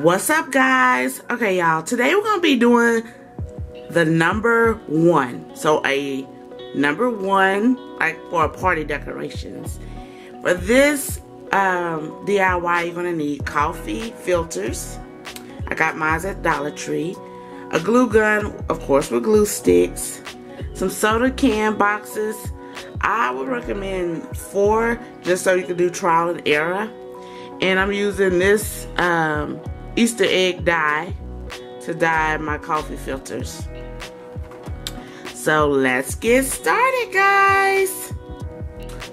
What's up, guys? Okay, y'all, today we're gonna be doing the number one. So a number one, like for party decorations. For this DIY, you're gonna need coffee filters. I got mine at Dollar Tree. A glue gun, of course, with glue sticks. Some soda can boxes. I would recommend 4, just so you can do trial and error. And I'm using this Easter egg dye to dye my coffee filters. So let's get started, guys.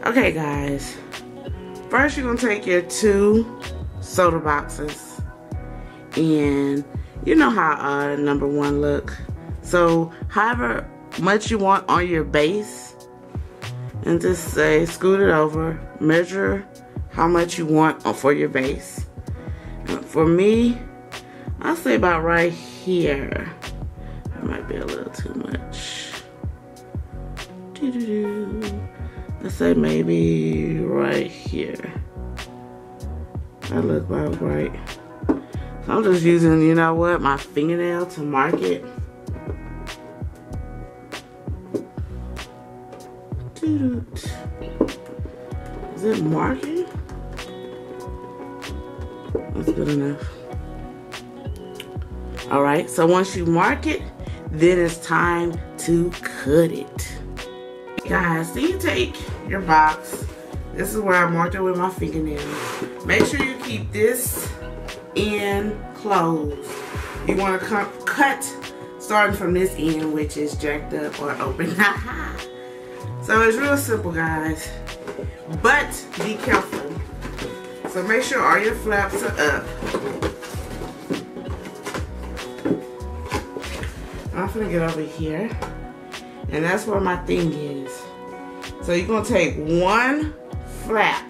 Okay, guys. First, you're gonna take your 2 soda boxes, and you know how number 1 look. So however much you want on your base, and just say scoot it over, measure how much you want for your base. For me, I'll say about right here. That might be a little too much. Let's say maybe right here. That look about right. So I'm just using, you know what, my fingernail to mark it. Is it marking? That's good enough. Alright, so once you mark it, then it's time to cut it. Guys, so you take your box. This is where I marked it with my fingernail. Make sure you keep this end closed. You want to cut starting from this end, which is jacked up or open. So it's real simple, guys. But be careful. So make sure all your flaps are up. I'm gonna get over here, and that's where my thing is. So you're gonna take 1 flap,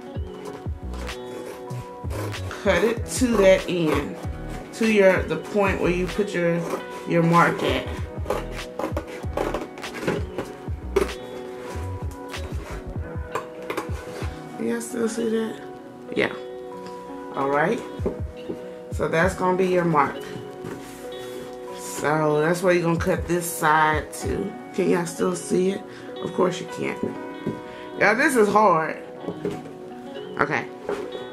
cut it to that end, to the point where you put your mark at. You guys still see that? Yeah. Alright. So that's gonna be your mark. So that's where you're gonna cut this side too. Can y'all still see it? Of course you can't. Yeah, this is hard. Okay.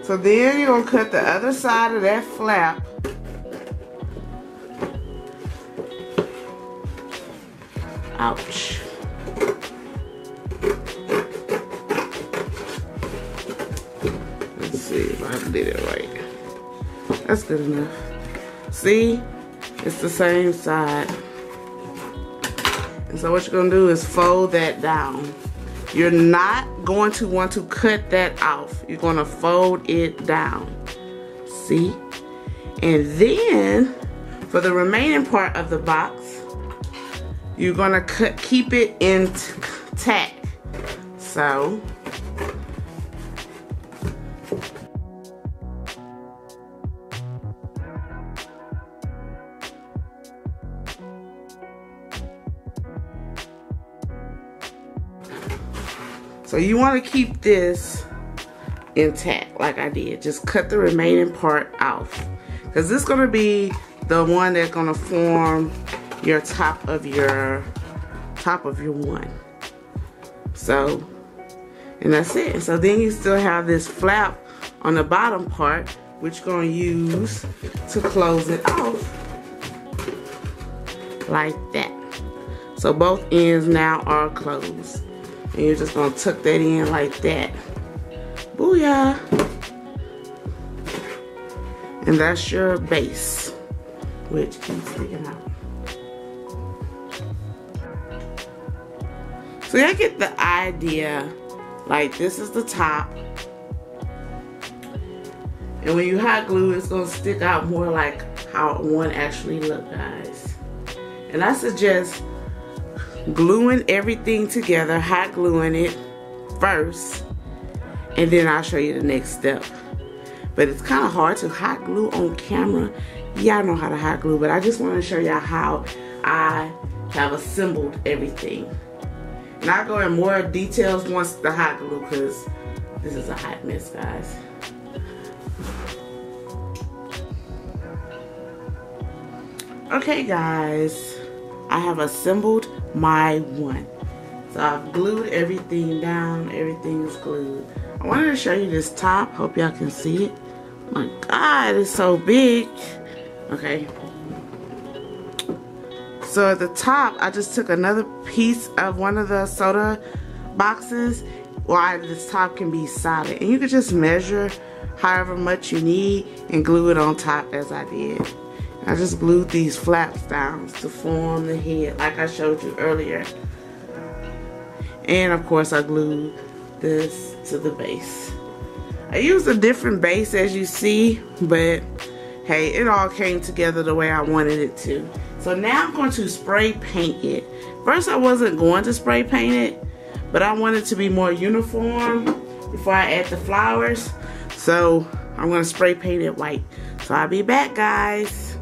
So then you're gonna cut the other side of that flap. Ouch. Let's see if I did it right. That's good enough. See? It's the same side. And so what you're gonna do is fold that down. You're not going to want to cut that off. You're gonna fold it down. See? And then for the remaining part of the box, you're gonna keep it intact. So you want to keep this intact like I did. Just cut the remaining part off, because this is going to be the one that's going to form your top of your one. So, and that's it. So then you still have this flap on the bottom part, which you're going to use to close it off like that. So both ends now are closed. And you're just gonna tuck that in like that. Booyah! And that's your base, which keeps sticking out. So you get the idea. Like, this is the top. And when you hot glue, it's gonna stick out more like how one actually look, guys. And I suggest gluing everything together, hot gluing it first, and then I'll show you the next step. But it's kind of hard to hot glue on camera. Y'all know how to hot glue, but I just want to show y'all how I have assembled everything. And I'll go in more details once the hot glue, because this is a hot mess, guys. Okay guys, I have assembled my one. So I've glued everything down, everything is glued. I wanted to show you this top, hope y'all can see it. Oh my God, it's so big. Okay. So at the top, I just took another piece of one of the soda boxes why this top can be solid. And you can just measure however much you need and glue it on top as I did. I just glued these flaps down to form the head like I showed you earlier. And of course I glued this to the base. I used a different base as you see, but hey, it all came together the way I wanted it to. So now I'm going to spray paint it. First I wasn't going to spray paint it, but I wanted it to be more uniform before I add the flowers. So I'm going to spray paint it white. So I'll be back, guys.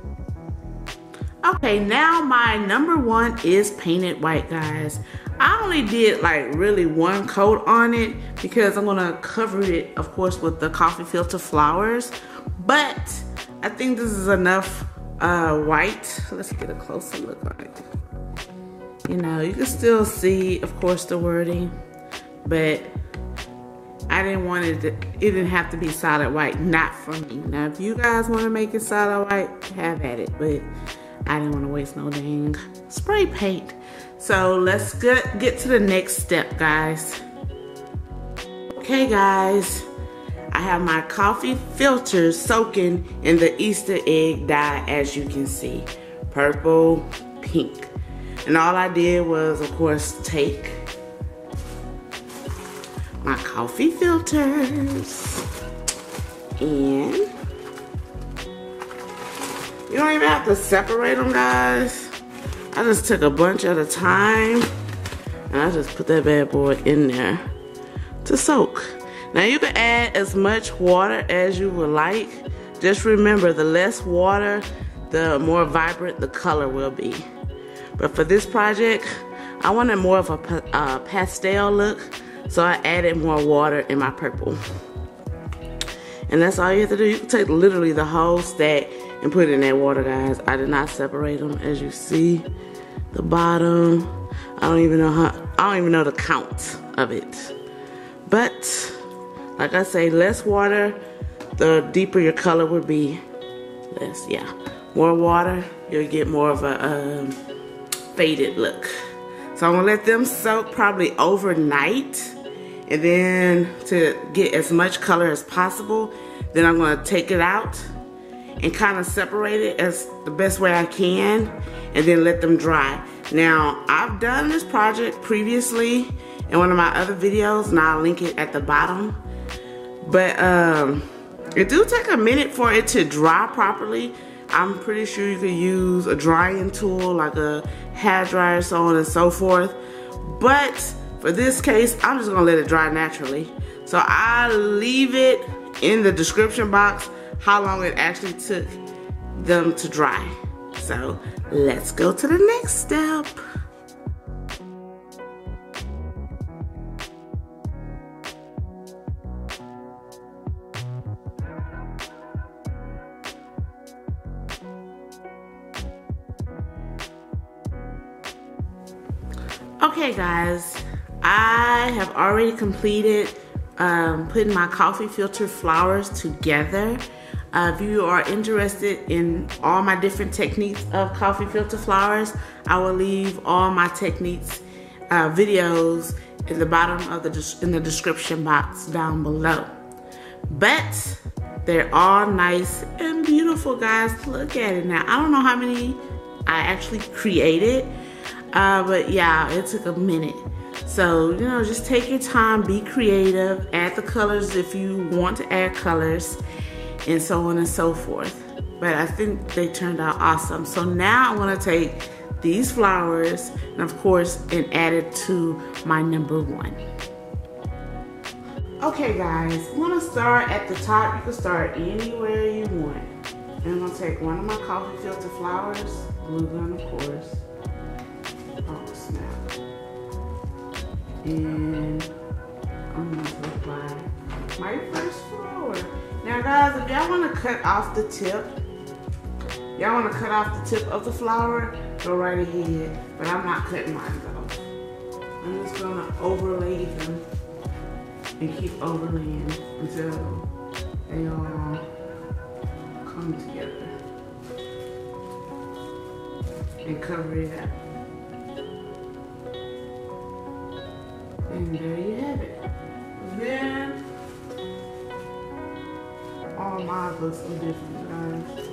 Okay, now my number one is painted white, guys. I only did like really one coat on it because I'm gonna cover it, of course, with the coffee filter flowers. But I think this is enough white. Let's get a closer look on it. You know, you can still see, of course, the wording, but I didn't want it to, it didn't have to be solid white, not for me. Now, if you guys want to make it solid white, have at it, but I didn't want to waste no dang spray paint. So let's get to the next step, guys. Okay, guys, I have my coffee filters soaking in the Easter egg dye, as you can see, purple, pink. And all I did was, of course, take my coffee filters and you don't even have to separate them, guys. I just took a bunch at a time and I just put that bad boy in there to soak. Now you can add as much water as you would like. Just remember, the less water, the more vibrant the color will be. But for this project, I wanted more of a pastel look, so I added more water in my purple. And that's all you have to do. You can take literally the whole stack and put it in that water, guys. I did not separate them, as you see. The bottom, I don't even know the count of it. But like I say, less water, the deeper your color would be. Less, yeah. More water, you'll get more of a faded look. So I'm gonna let them soak probably overnight, and then to get as much color as possible, then I'm gonna take it out and kind of separate it as the best way I can, and then let them dry. Now, I've done this project previously in one of my other videos, and I'll link it at the bottom. But it do take a minute for it to dry properly. I'm pretty sure you could use a drying tool like a hair dryer, so on and so forth. But for this case, I'm just gonna let it dry naturally. So I'll leave it in the description box how long it actually took them to dry. So let's go to the next step. Okay guys, I have already completed putting my coffee filter flowers together. If you are interested in all my different techniques of coffee filter flowers, I will leave all my techniques videos in the bottom of in the description box down below. But they're all nice and beautiful, guys. Look at it now. I don't know how many I actually created. But yeah, it took a minute. So, you know, just take your time, be creative, add the colors if you want to add colors, and so on and so forth. But I think they turned out awesome. So now I want to take these flowers and of course and add it to my number one. Okay guys, I'm gonna start at the top. You can start anywhere you want. And I'm gonna take one of my coffee filter flowers, glue gun of course. Oh snap. And I'm going to apply my first flower. Now guys, if y'all want to cut off the tip, y'all y'all want to cut off the tip of the flower, go right ahead. But I'm not cutting mine off. I'm just gonna overlay them and keep overlaying until they all come together and cover it up. And there you have it. Then all mine looks so different, guys.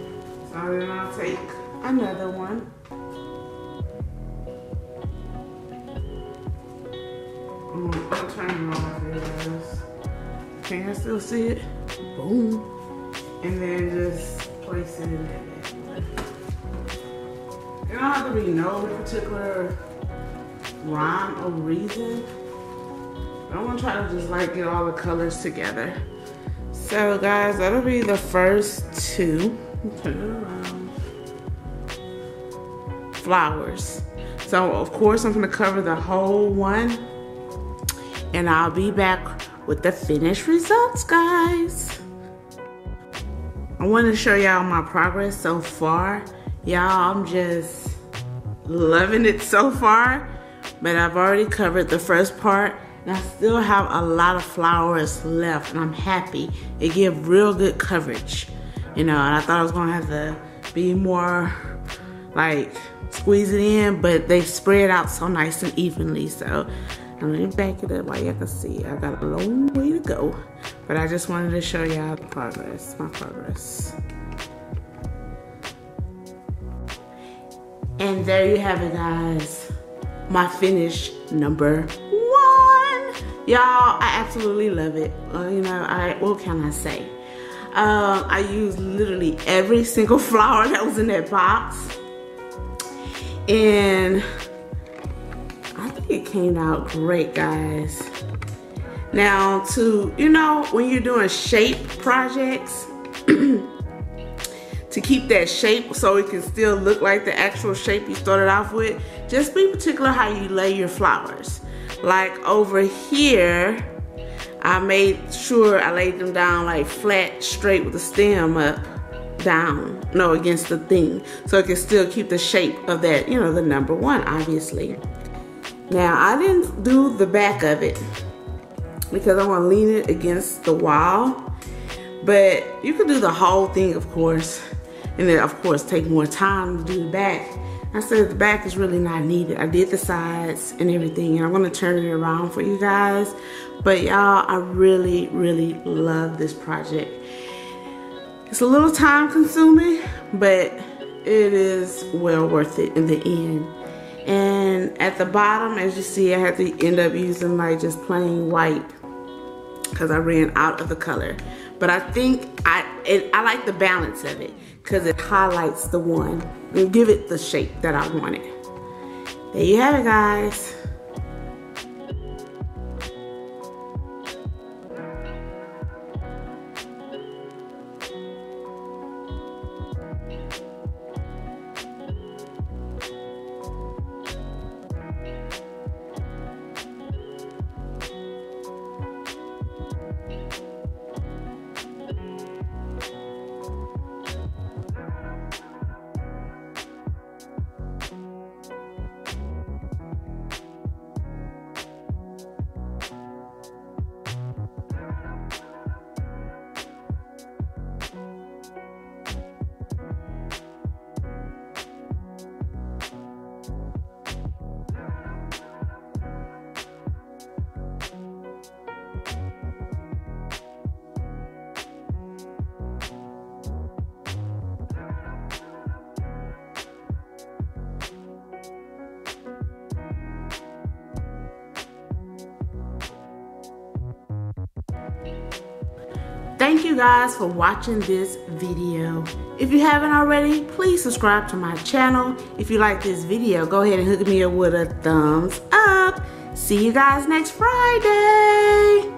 So then I'll take another one. I'll turn it off here, guys. Can you still see it? Boom. And then just place it in there. It don't have to be no particular rhyme or reason. I want to try to just like get all the colors together. So guys, that'll be the first two. Turn it around. Flowers. So of course I'm going to cover the whole one. And I'll be back with the finished results, guys. I want to show y'all my progress so far. Y'all, I'm just loving it so far. But I've already covered the first part. And I still have a lot of flowers left. And I'm happy. It gives real good coverage. You know, and I thought I was going to have to be more like squeeze it in. But they spread out so nice and evenly. So let me back it up while y'all can see. I got a long way to go. But I just wanted to show y'all the progress, my progress. And there you have it, guys. My finish number 1. Y'all, I absolutely love it. You know, what can I say? I used literally every single flower that was in that box. And I think it came out great, guys. Now, you know, when you're doing shape projects, to keep that shape so it can still look like the actual shape you started off with, just be particular how you lay your flowers. Like over here, I made sure I laid them down like flat, straight with the stem up, down, no, against the thing. So it can still keep the shape of that, you know, the number 1, obviously. Now, I didn't do the back of it because I want to lean it against the wall. But you can do the whole thing, of course. And then, of course, take more time to do the back. I said the back is really not needed. I did the sides and everything. And I'm going to turn it around for you guys. But y'all, I really, really love this project. It's a little time consuming, but it is well worth it in the end. And at the bottom, as you see, I had to end up using like just plain white because I ran out of the color. But I think I like the balance of it because it highlights the one and give it the shape that I wanted. There you have it, guys. Thank you guys for watching this video. If you haven't already, please subscribe to my channel. If you like this video, go ahead and hook me up with a thumbs up. See you guys next Friday.